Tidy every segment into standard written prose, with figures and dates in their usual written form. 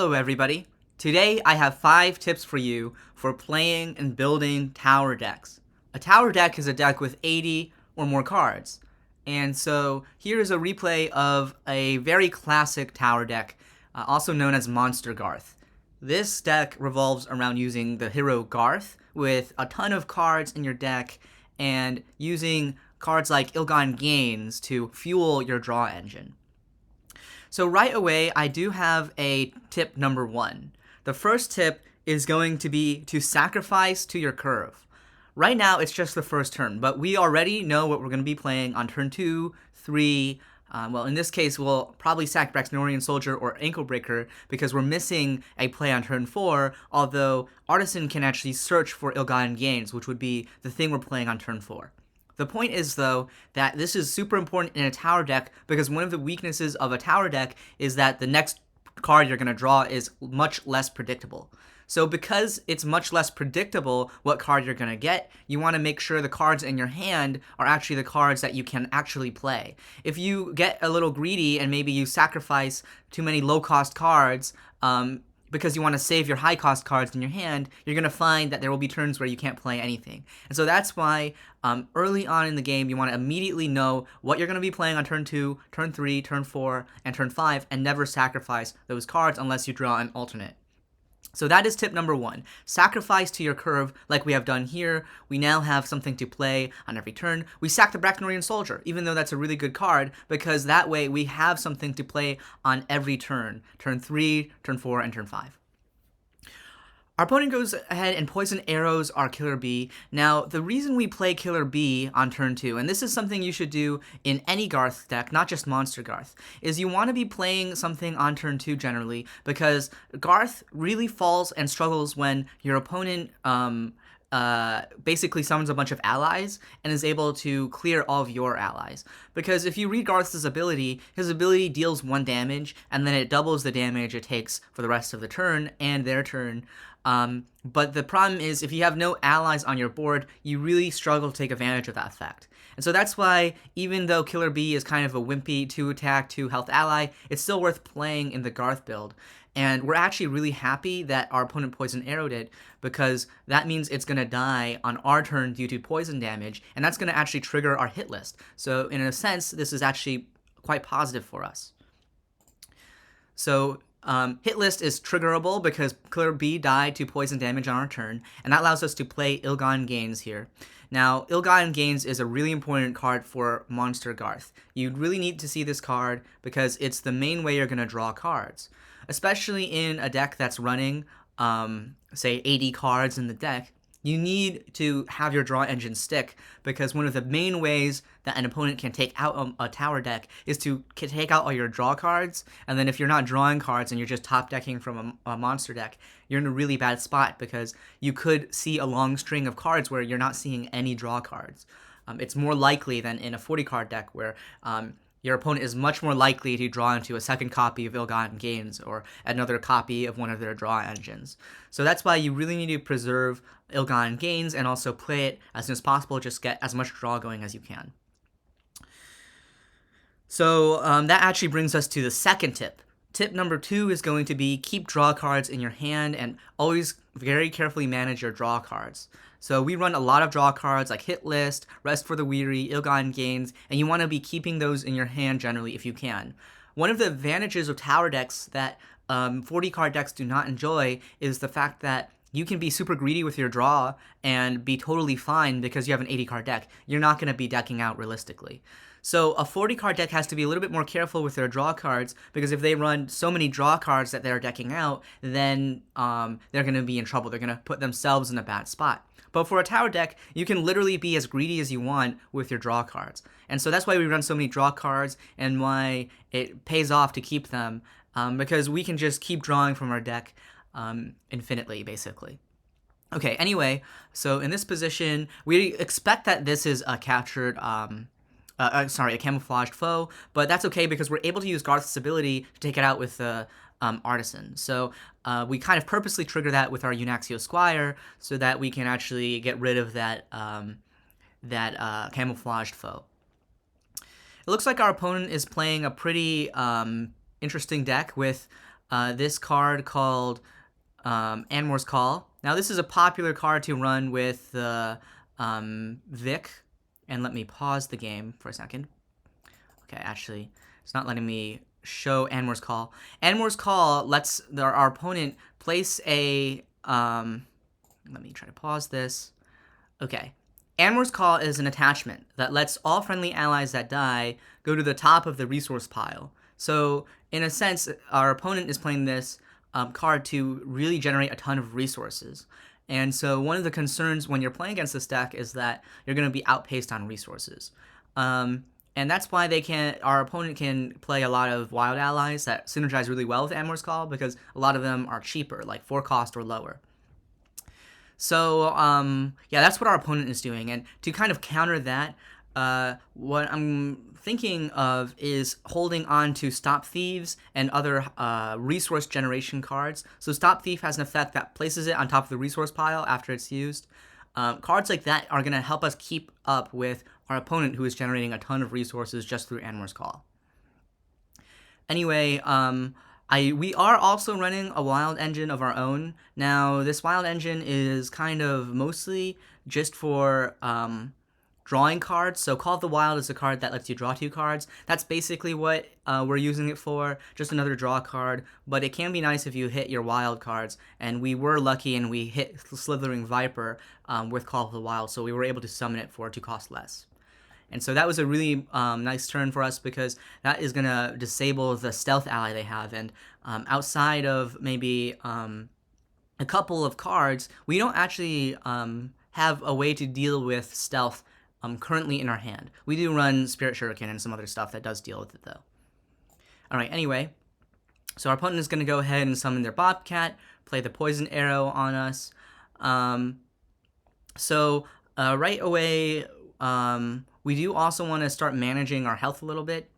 Hello everybody. Today I have 5 tips for you for playing and building tower decks. A tower deck is a deck with 80 or more cards. And so here is a replay of a very classic tower deck, also known as Monster Garth. This deck revolves around using the hero Garth with a ton of cards in your deck and using cards like Ill-Gotten Gains to fuel your draw engine. So right away, I do have a tip number 1. The first tip is going to be to sacrifice to your curve. Right now, it's just the first turn, but we already know what we're going to be playing on turn 2, 3. Well, in this case, we'll probably sack Braxnorian Soldier or Anklebreaker because we're missing a play on turn 4, although Artisan can actually search for Ill-Gotten Gains, which would be the thing we're playing on turn 4. The point is, though, that this is super important in a tower deck because one of the weaknesses of a tower deck is that the next card you're going to draw is much less predictable. So because it's much less predictable what card you're going to get, you want to make sure the cards in your hand are actually the cards that you can actually play. If you get a little greedy and maybe you sacrifice too many low-cost cards, because you want to save your high-cost cards in your hand, you're going to find that there will be turns where you can't play anything. And so that's why early on in the game, you want to immediately know what you're going to be playing on turn 2, turn 3, turn 4, and turn 5, and never sacrifice those cards unless you draw an alternate. So that is tip number 1. Sacrifice to your curve like we have done here. We now have something to play on every turn. We sack the Braxnorian Soldier, even though that's a really good card, because that way we have something to play on every turn. Turn 3, turn 4, and turn 5. Our opponent goes ahead and poison arrows our Killer Bee. Now, the reason we play Killer Bee on turn 2, and this is something you should do in any Garth deck, not just Monster Garth, is you want to be playing something on turn 2 generally, because Garth really falls and struggles when your opponent basically summons a bunch of allies and is able to clear all of your allies. Because if you read Garth's ability, his ability deals 1 damage, and then it doubles the damage it takes for the rest of the turn and their turn. But the problem is, if you have no allies on your board, you really struggle to take advantage of that effect. And so that's why, even though Killer Bee is kind of a wimpy 2-attack, 2-health ally, it's still worth playing in the Garth build. And we're actually really happy that our opponent Poison Arrowed it, because that means it's going to die on our turn due to poison damage, and that's going to actually trigger our hit list. So in a sense, this is actually quite positive for us. So hit list is triggerable because Killer Bee died to poison damage on our turn, and that allows us to play Ill-Gotten Gains here. Now, Ill-Gotten Gains is a really important card for Monster Garth. You really need to see this card because it's the main way you're going to draw cards. Especially in a deck that's running, say, 80 cards in the deck, you need to have your draw engine stick, because one of the main ways that an opponent can take out a tower deck is to take out all your draw cards, and then if you're not drawing cards and you're just top decking from a monster deck, you're in a really bad spot because you could see a long string of cards where you're not seeing any draw cards. It's more likely than in a 40-card deck where your opponent is much more likely to draw into a second copy of Ill-Gotten Gains or another copy of one of their draw engines. So that's why you really need to preserve Ill-Gotten Gains and also play it as soon as possible. Just get as much draw going as you can. So that actually brings us to the second tip. Tip number 2 is going to be keep draw cards in your hand and always very carefully manage your draw cards. So we run a lot of draw cards like Hit List, Rest for the Weary, Ill-Gotten Gains, and you want to be keeping those in your hand generally if you can. One of the advantages of tower decks that 40-card decks do not enjoy is the fact that you can be super greedy with your draw and be totally fine because you have an 80-card deck. You're not going to be decking out realistically. So a 40-card deck has to be a little bit more careful with their draw cards, because if they run so many draw cards that they're decking out, then they're going to be in trouble. They're going to put themselves in a bad spot. But for a tower deck, you can literally be as greedy as you want with your draw cards. And so that's why we run so many draw cards and why it pays off to keep them, because we can just keep drawing from our deck infinitely, basically. Okay, anyway, so in this position, we expect that this is a captured, a camouflaged foe, but that's okay because we're able to use Garth's ability to take it out with the Artisan. So we kind of purposely trigger that with our Unaxio Squire so that we can actually get rid of that camouflaged foe. It looks like our opponent is playing a pretty interesting deck with this card called Anmor's Call. Now, this is a popular card to run with the Vic. And let me pause the game for a second. Okay, actually, it's not letting me show Anmor's Call. Anmor's Call lets our opponent place a... let me try to pause this. Okay. Anmor's Call is an attachment that lets all friendly allies that die go to the top of the resource pile. So, in a sense, our opponent is playing this card to really generate a ton of resources. And so one of the concerns when you're playing against this deck is that you're going to be outpaced on resources. And that's why our opponent can play a lot of wild allies that synergize really well with Anmor's Call, because a lot of them are cheaper, like 4 cost or lower. So, yeah, that's what our opponent is doing. And to kind of counter that, what I'm thinking of is holding on to Stop Thieves and other resource generation cards. So Stop Thief has an effect that places it on top of the resource pile after it's used. Cards like that are going to help us keep up with our opponent, who is generating a ton of resources just through Anmor's Call. Anyway, we are also running a wild engine of our own. Now, this wild engine is kind of mostly just for drawing cards. So Call of the Wild is a card that lets you draw 2 cards. That's basically what we're using it for, just another draw card. But it can be nice if you hit your wild cards. And we were lucky and we hit Slithering Viper with Call of the Wild, so we were able to summon it for 2 cost less. And so that was a really nice turn for us, because that is going to disable the stealth ally they have. And outside of maybe a couple of cards, we don't actually have a way to deal with stealth currently in our hand. We do run Spirit Shuriken and some other stuff that does deal with it, though. Alright, anyway. So our opponent is going to go ahead and summon their Bobcat, play the Poison Arrow on us. Right away... we do also want to start managing our health a little bit.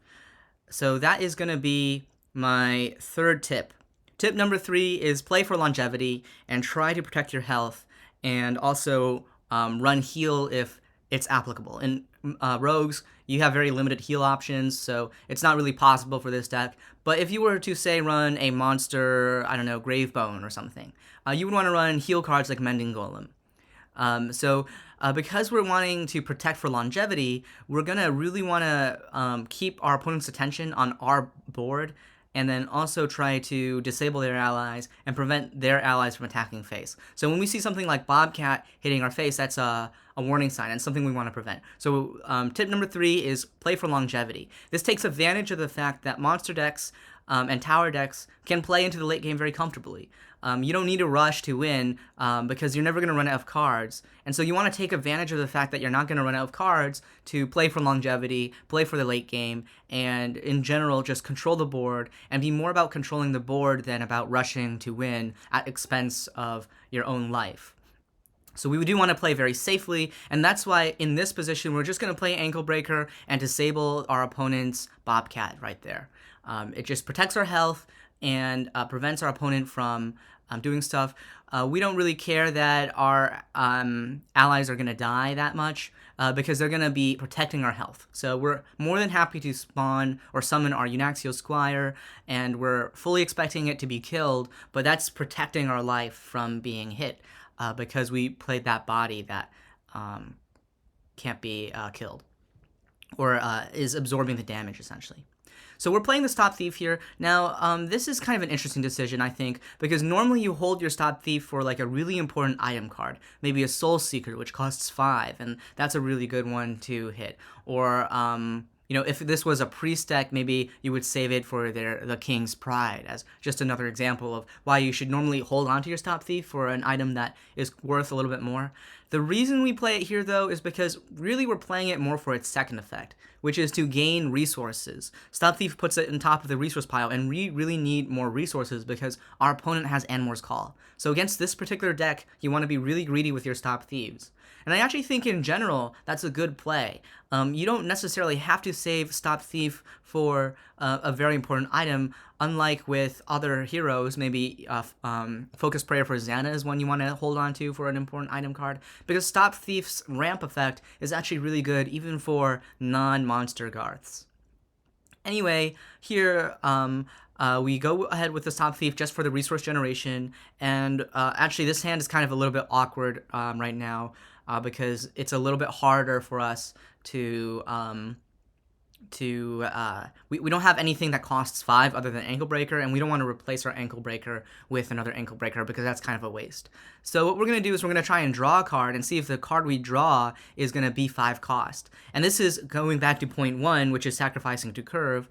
So that is going to be my 3rd tip. Tip number 3 is play for longevity and try to protect your health, and also run heal if it's applicable. In rogues, you have very limited heal options, so it's not really possible for this deck. But if you were to, say, run a monster, I don't know, Gravebone or something, you would want to run heal cards like Mending Golem. Because we're wanting to protect for longevity, we're going to really want to keep our opponent's attention on our board, and then also try to disable their allies and prevent their allies from attacking face. So when we see something like Bobcat hitting our face, that's a warning sign and something we want to prevent. So tip number 3 is play for longevity. This takes advantage of the fact that monster decks and tower decks can play into the late game very comfortably. You don't need to rush to win because you're never going to run out of cards. And so you want to take advantage of the fact that you're not going to run out of cards to play for longevity, play for the late game, and in general just control the board and be more about controlling the board than about rushing to win at expense of your own life. So we do want to play very safely, and that's why in this position we're just going to play Anklebreaker and disable our opponent's Bobcat right there. It just protects our health and prevents our opponent from doing stuff. We don't really care that our allies are going to die that much because they're going to be protecting our health. So we're more than happy to spawn or summon our Unaxio Squire, and we're fully expecting it to be killed, but that's protecting our life from being hit because we played that body that can't be killed or is absorbing the damage, essentially. So we're playing the Stop Thief here. Now, this is kind of an interesting decision, I think, because normally you hold your Stop Thief for like a really important item card, maybe a Soul Seeker, which costs 5, and that's a really good one to hit. Or, you know, if this was a priest deck, maybe you would save it for the King's Pride, as just another example of why you should normally hold on to your Stop Thief for an item that is worth a little bit more. The reason we play it here, though, is because really we're playing it more for its second effect, which is to gain resources. Stop Thief puts it on top of the resource pile, and we really need more resources because our opponent has Anmor's Call. So against this particular deck, you want to be really greedy with your Stop Thieves. And I actually think in general, that's a good play. You don't necessarily have to save Stop Thief for a very important item, unlike with other heroes. Maybe Focus Prayer for Xana is one you want to hold on to for an important item card, because Stop Thief's ramp effect is actually really good even for non-monster Garths. Anyway, here We go ahead with the Stop Thief just for the resource generation, and actually this hand is kind of a little bit awkward right now because it's a little bit harder for us to we don't have anything that costs 5 other than Anklebreaker, and we don't want to replace our Anklebreaker with another Anklebreaker because that's kind of a waste. So what we're going to do is we're going to try and draw a card and see if the card we draw is going to be 5 cost. And this is going back to point 1, which is sacrificing to curve.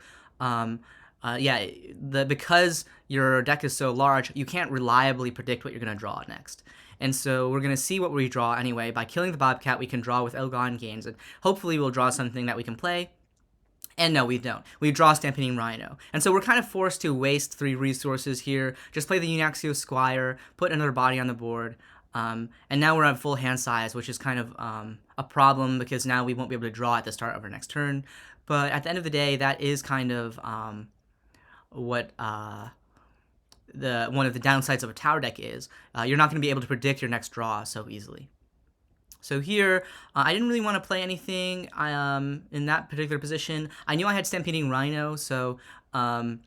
Because your deck is so large, you can't reliably predict what you're going to draw next. And so we're going to see what we draw anyway. By killing the Bobcat, we can draw with Aldon Gains, and hopefully we'll draw something that we can play. And no, we don't. We draw Stampeding Rhino. And so we're kind of forced to waste 3 resources here. Just play the Unaxio Squire, put another body on the board, and now we're at full hand size, which is kind of a problem because now we won't be able to draw at the start of our next turn. But at the end of the day, that is kind of what one of the downsides of a tower deck is. You're not going to be able to predict your next draw so easily. So here, I didn't really want to play anything in that particular position. I knew I had Stampeding Rhino, so Call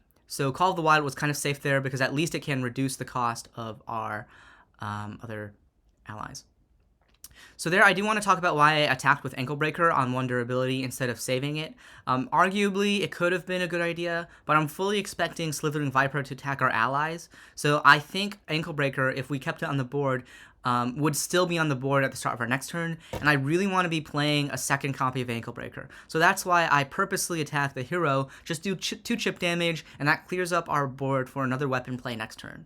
of the Wild was kind of safe there because at least it can reduce the cost of our other allies. So there, I do want to talk about why I attacked with Anklebreaker on 1 durability instead of saving it. Arguably, it could have been a good idea, but I'm fully expecting Slithering Viper to attack our allies. So I think Anklebreaker, if we kept it on the board, would still be on the board at the start of our next turn, and I really want to be playing a second copy of Anklebreaker. So that's why I purposely attack the hero, just do 2 chip damage, and that clears up our board for another weapon play next turn.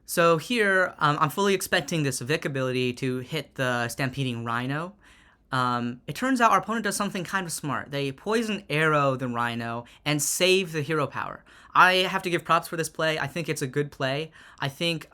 So here, I'm fully expecting this Vic ability to hit the Stampeding Rhino. It turns out our opponent does something kind of smart. They poison arrow the Rhino and save the hero power. I have to give props for this play. I think it's a good play. I think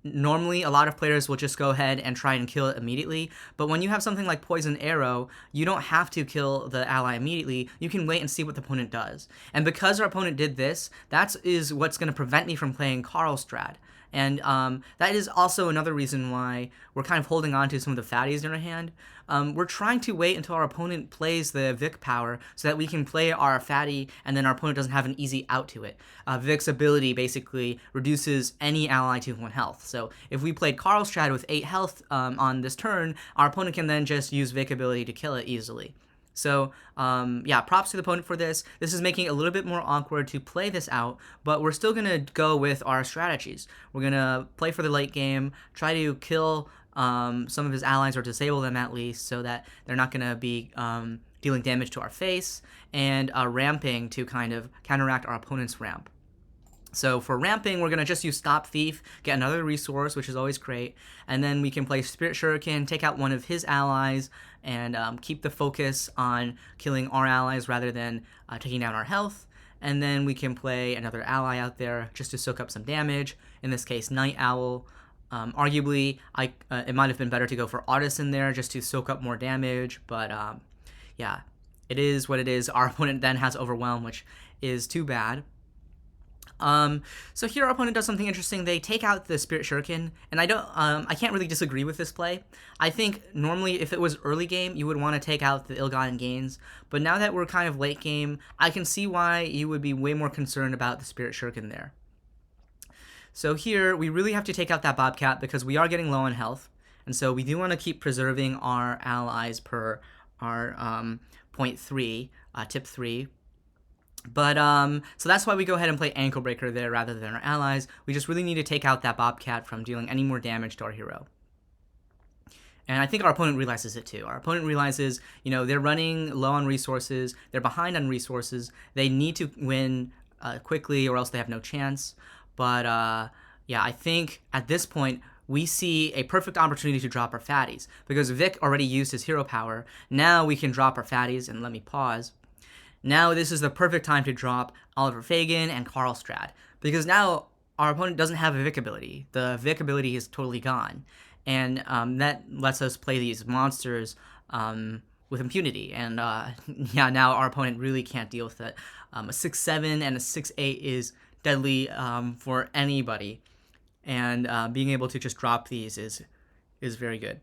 normally a lot of players will just go ahead and try and kill it immediately, but when you have something like Poison Arrow, you don't have to kill the ally immediately. You can wait and see what the opponent does. And because our opponent did this, that is what's going to prevent me from playing Karlstrad. And that is also another reason why we're kind of holding on to some of the fatties in our hand. We're trying to wait until our opponent plays the Vic power so that we can play our fatty and then our opponent doesn't have an easy out to it. Vic's ability basically reduces any ally to 1 health. So if we played Karlstrad with 8 health on this turn, our opponent can then just use Vic ability to kill it easily. So, yeah, props to the opponent for this. This is making it a little bit more awkward to play this out, but we're still going to go with our strategies. We're going to play for the late game, try to kill some of his allies or disable them at least so that they're not going to be dealing damage to our face, and ramping to kind of counteract our opponent's ramp. So for ramping, we're going to just use Stop Thief, get another resource, which is always great, and then we can play Spirit Shuriken, take out one of his allies, and keep the focus on killing our allies rather than taking down our health. And then we can play another ally out there just to soak up some damage, in this case Night Owl. Arguably, it might have been better to go for Artisan there just to soak up more damage, but yeah, it is what it is. Our opponent then has Overwhelm, which is too bad. So here our opponent does something interesting. They take out the Spirit Shuriken, and I can't really disagree with this play. I think normally if it was early game, you would want to take out the Ill-Gotten Gains, but now that we're kind of late game, I can see why you would be way more concerned about the Spirit Shuriken there. So here, we really have to take out that Bobcat because we are getting low on health, and so we do want to keep preserving our allies per our point 3, tip 3. But, so that's why we go ahead and play Anklebreaker there rather than our allies. We just really need to take out that Bobcat from dealing any more damage to our hero. And I think our opponent realizes it too. Our opponent realizes, you know, they're running low on resources, they're behind on resources, they need to win quickly or else they have no chance. But, yeah, I think at this point, we see a perfect opportunity to drop our fatties. Because Vic already used his hero power, now we can drop our fatties, and let me pause. Now this is the perfect time to drop Oliver Fagin and Karlstrad, because now our opponent doesn't have a Vic ability. The Vic ability is totally gone, and that lets us play these monsters with impunity, and yeah, now our opponent really can't deal with it. A 6-7 and a 6-8 is deadly for anybody, and being able to just drop these is very good.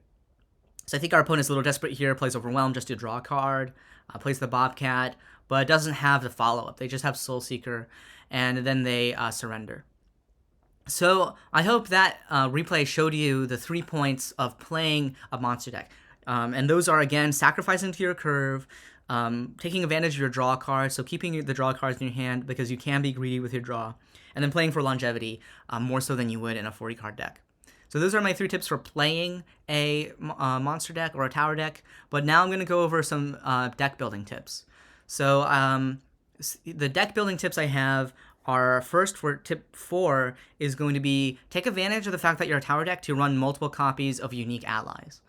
So I think our opponent's a little desperate here, plays Overwhelm just to draw a card, plays the Bobcat, but it doesn't have the follow-up. They just have Soul Seeker, and then they surrender. So I hope that replay showed you the 3 points of playing a monster deck. And those are, again, sacrificing to your curve, taking advantage of your draw cards, so keeping the draw cards in your hand because you can be greedy with your draw, and then playing for longevity more so than you would in a 40-card deck. So those are my 3 tips for playing a monster deck or a tower deck, but now I'm going to go over some deck building tips. So the deck building tips I have are, first, for tip 4 is going to be take advantage of the fact that you're a tower deck to run multiple copies of unique allies.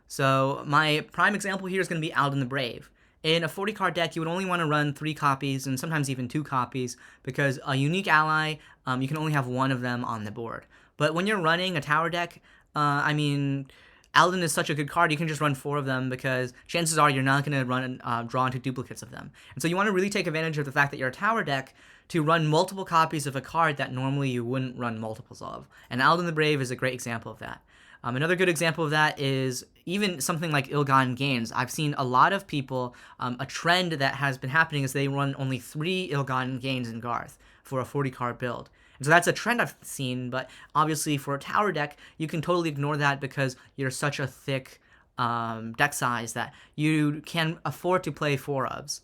So my prime example here is going to be Aldon the Brave. In a 40-card deck, you would only want to run 3 copies and sometimes even 2 copies because a unique ally, you can only have 1 of them on the board. But when you're running a tower deck, I mean, Aldon is such a good card, you can just run 4 of them because chances are you're not going to draw into duplicates of them. And so you want to really take advantage of the fact that you're a tower deck to run multiple copies of a card that normally you wouldn't run multiples of. And Aldon the Brave is a great example of that. Another good example of that is even something like Ill-Gotten Gains. I've seen a lot of people, a trend that has been happening is they run only 3 Ill-Gotten Gains in Garth for a 40-card build. And so that's a trend I've seen, but obviously for a tower deck, you can totally ignore that because you're such a thick deck size that you can afford to play 4 ofs.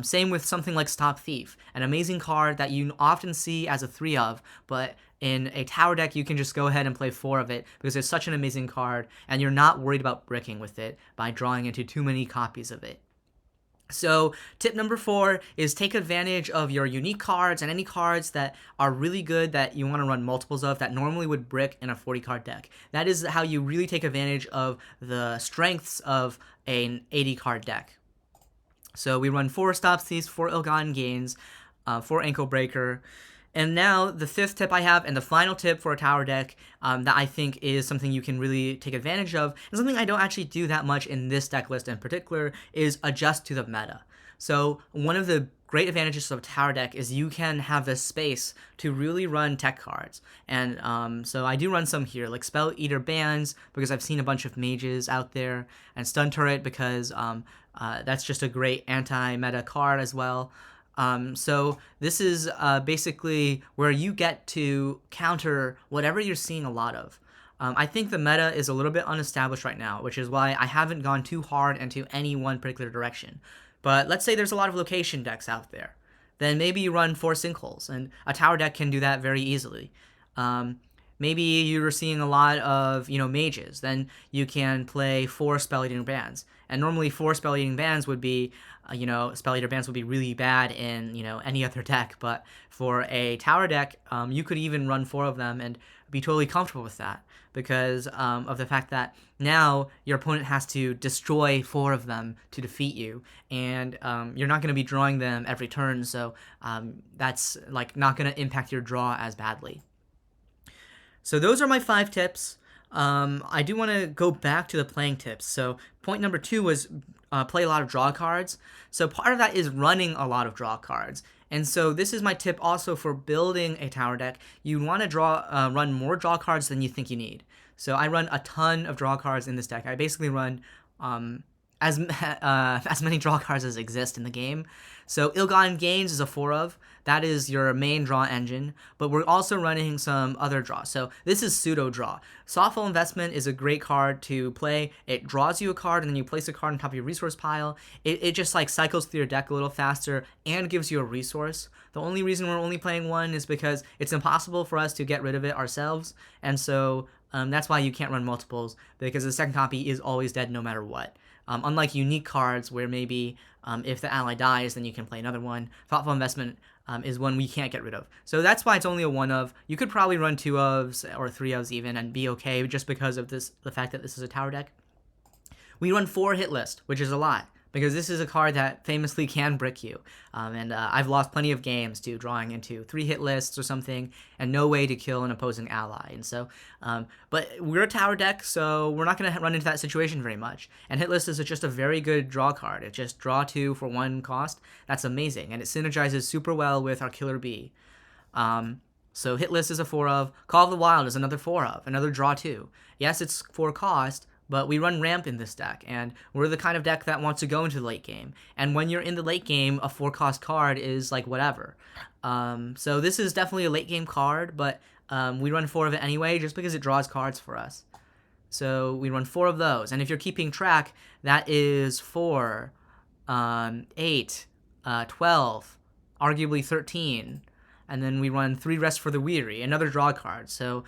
Same with something like Stop Thief, an amazing card that you often see as a 3 of, but in a tower deck you can just go ahead and play 4 of it because it's such an amazing card and you're not worried about bricking with it by drawing into too many copies of it. So tip number 4 is take advantage of your unique cards and any cards that are really good that you want to run multiples of that normally would brick in a 40-card deck. That is how you really take advantage of the strengths of an 80-card deck. So we run 4 Stop Thieves, 4 Ill-Gotten Gains, 4 Anklebreaker. And now the 5th tip I have, and the final tip for a tower deck that I think is something you can really take advantage of, and something I don't actually do that much in this deck list in particular, is adjust to the meta. So one of the great advantages of a tower deck is you can have the space to really run tech cards. And so I do run some here, like Spelleater Bands, because I've seen a bunch of mages out there, and Stun Turret, because that's just a great anti-meta card as well. So this is basically where you get to counter whatever you're seeing a lot of. I think the meta is a little bit unestablished right now, which is why I haven't gone too hard into any one particular direction. But let's say there's a lot of location decks out there. Then maybe you run 4 Sinkholes, and a tower deck can do that very easily. Maybe you're seeing a lot of, mages. Then you can play 4 Spelleater Bands. And normally 4 Spelleater Bands would be, Spelleater Bands would be really bad in, any other deck. But for a tower deck, you could even run 4 of them and be totally comfortable with that because of the fact that now your opponent has to destroy 4 of them to defeat you. And you're not going to be drawing them every turn, so that's not going to impact your draw as badly. So those are my 5 tips. I do want to go back to the playing tips. So point number 2 was play a lot of draw cards. So part of that is running a lot of draw cards. And so this is my tip also for building a tower deck. You want to run more draw cards than you think you need. So I run a ton of draw cards in this deck. I basically run as many draw cards as exist in the game. So Ill-Gotten Gains is a 4 of. That is your main draw engine, but we're also running some other draws. So this is pseudo draw. Thoughtful Investment is a great card to play. It draws you a card and then you place a card on top of your resource pile. It just cycles through your deck a little faster and gives you a resource. The only reason we're only playing 1 is because it's impossible for us to get rid of it ourselves, and so that's why you can't run multiples, because the second copy is always dead no matter what. Unlike unique cards where maybe if the ally dies, then you can play another one. Thoughtful Investment is one we can't get rid of. So that's why it's only a 1 of. You could probably run 2 ofs or 3 ofs even and be okay just because of the fact that this is a tower deck. We run 4 hit list, which is a lot, because this is a card that famously can brick you. And I've lost plenty of games to drawing into 3 hit lists or something and no way to kill an opposing ally. And so, but we're a tower deck, so we're not going to run into that situation very much. And hit list is just a very good draw card. It just draw 2 for 1 cost. That's amazing. And it synergizes super well with our Killer Bee. So hit list is a 4 of. Call of the Wild is another 4 of, another draw 2. Yes, it's 4 cost, but we run ramp in this deck, and we're the kind of deck that wants to go into the late game. And when you're in the late game, a 4-cost card is like whatever. So this is definitely a late game card, but we run 4 of it anyway, just because it draws cards for us. So we run 4 of those, and if you're keeping track, that is 4, 8, 12, arguably 13. And then we run 3 Rest for the Weary, another draw card. So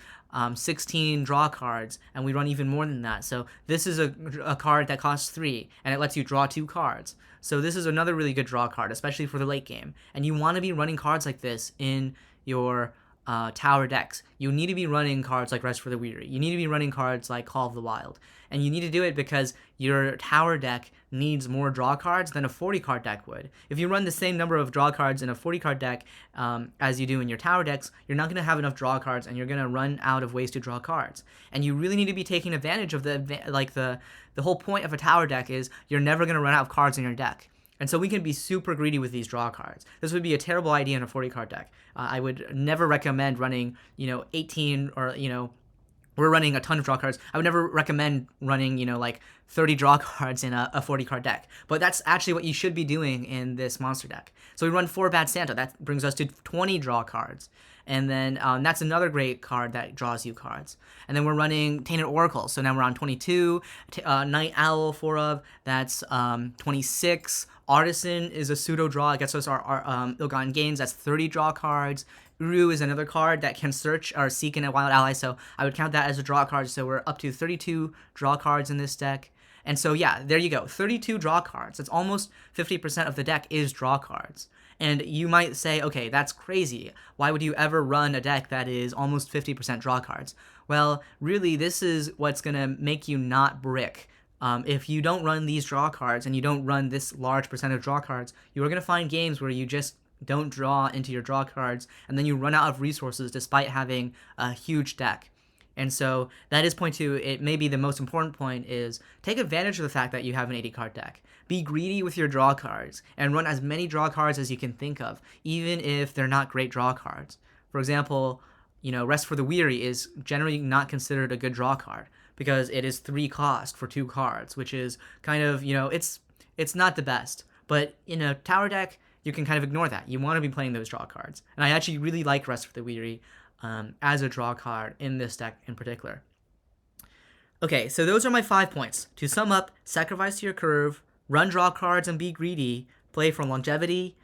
16 draw cards, and we run even more than that. So this is a card that costs 3, and it lets you draw 2 cards. So this is another really good draw card, especially for the late game. And you want to be running cards like this in your tower decks. You need to be running cards like Rest for the Weary. You need to be running cards like Call of the Wild. And you need to do it because your tower deck needs more draw cards than a 40-card deck would. If you run the same number of draw cards in a 40-card deck as you do in your tower decks, you're not going to have enough draw cards, and you're going to run out of ways to draw cards. And you really need to be taking advantage of the whole point of a tower deck is you're never going to run out of cards in your deck. And so we can be super greedy with these draw cards. This would be a terrible idea in a 40-card deck. I would never recommend running, 18 or, we're running a ton of draw cards. I would never recommend running, 30 draw cards in a 40-card deck. But that's actually what you should be doing in this monster deck. So we run 4 Bad Santa. That brings us to 20 draw cards. And then that's another great card that draws you cards. And then we're running Tainted Oracle. So now we're on 22. Night Owl, 4 of. That's 26. Artisan is a pseudo draw. It gets us our ill-gotten gains. That's 30 draw cards. Uru is another card that can search or seek in a wild ally, so I would count that as a draw card. So we're up to 32 draw cards in this deck. And so yeah, there you go, 32 draw cards. It's almost 50% of the deck is draw cards. And you might say, okay, that's crazy. Why would you ever run a deck that is almost 50% draw cards? Well, really, this is what's going to make you not brick. If you don't run these draw cards and you don't run this large percent of draw cards, you are going to find games where you just don't draw into your draw cards, and then you run out of resources despite having a huge deck. And so that is point 2. It may be the most important point is take advantage of the fact that you have an 80-card deck. Be greedy with your draw cards and run as many draw cards as you can think of, even if they're not great draw cards. For example, Rest for the Weary is generally not considered a good draw card because it is 3 cost for 2 cards, which is kind of, it's not the best. But in a tower deck, you can kind of ignore that. You want to be playing those draw cards. And I actually really like Rest for the Weary as a draw card in this deck in particular. Okay, so those are my 5 points. To sum up, sacrifice to your curve, run draw cards and be greedy, play for longevity,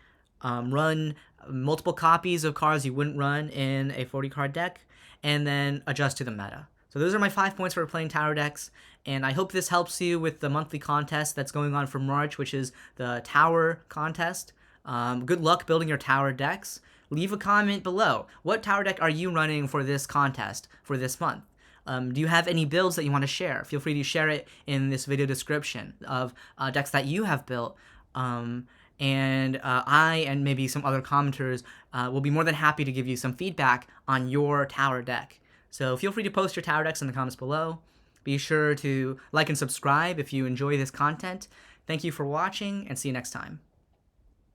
run multiple copies of cards you wouldn't run in a 40-card deck, and then adjust to the meta. So those are my 5 points for playing tower decks, and I hope this helps you with the monthly contest that's going on for March, which is the tower contest. Good luck building your tower decks. Leave a comment below. What tower deck are you running for this contest for this month? Do you have any builds that you want to share? Feel free to share it in this video description of decks that you have built. And I and maybe some other commenters will be more than happy to give you some feedback on your tower deck. So feel free to post your tower decks in the comments below. Be sure to like and subscribe if you enjoy this content. Thank you for watching, and see you next time.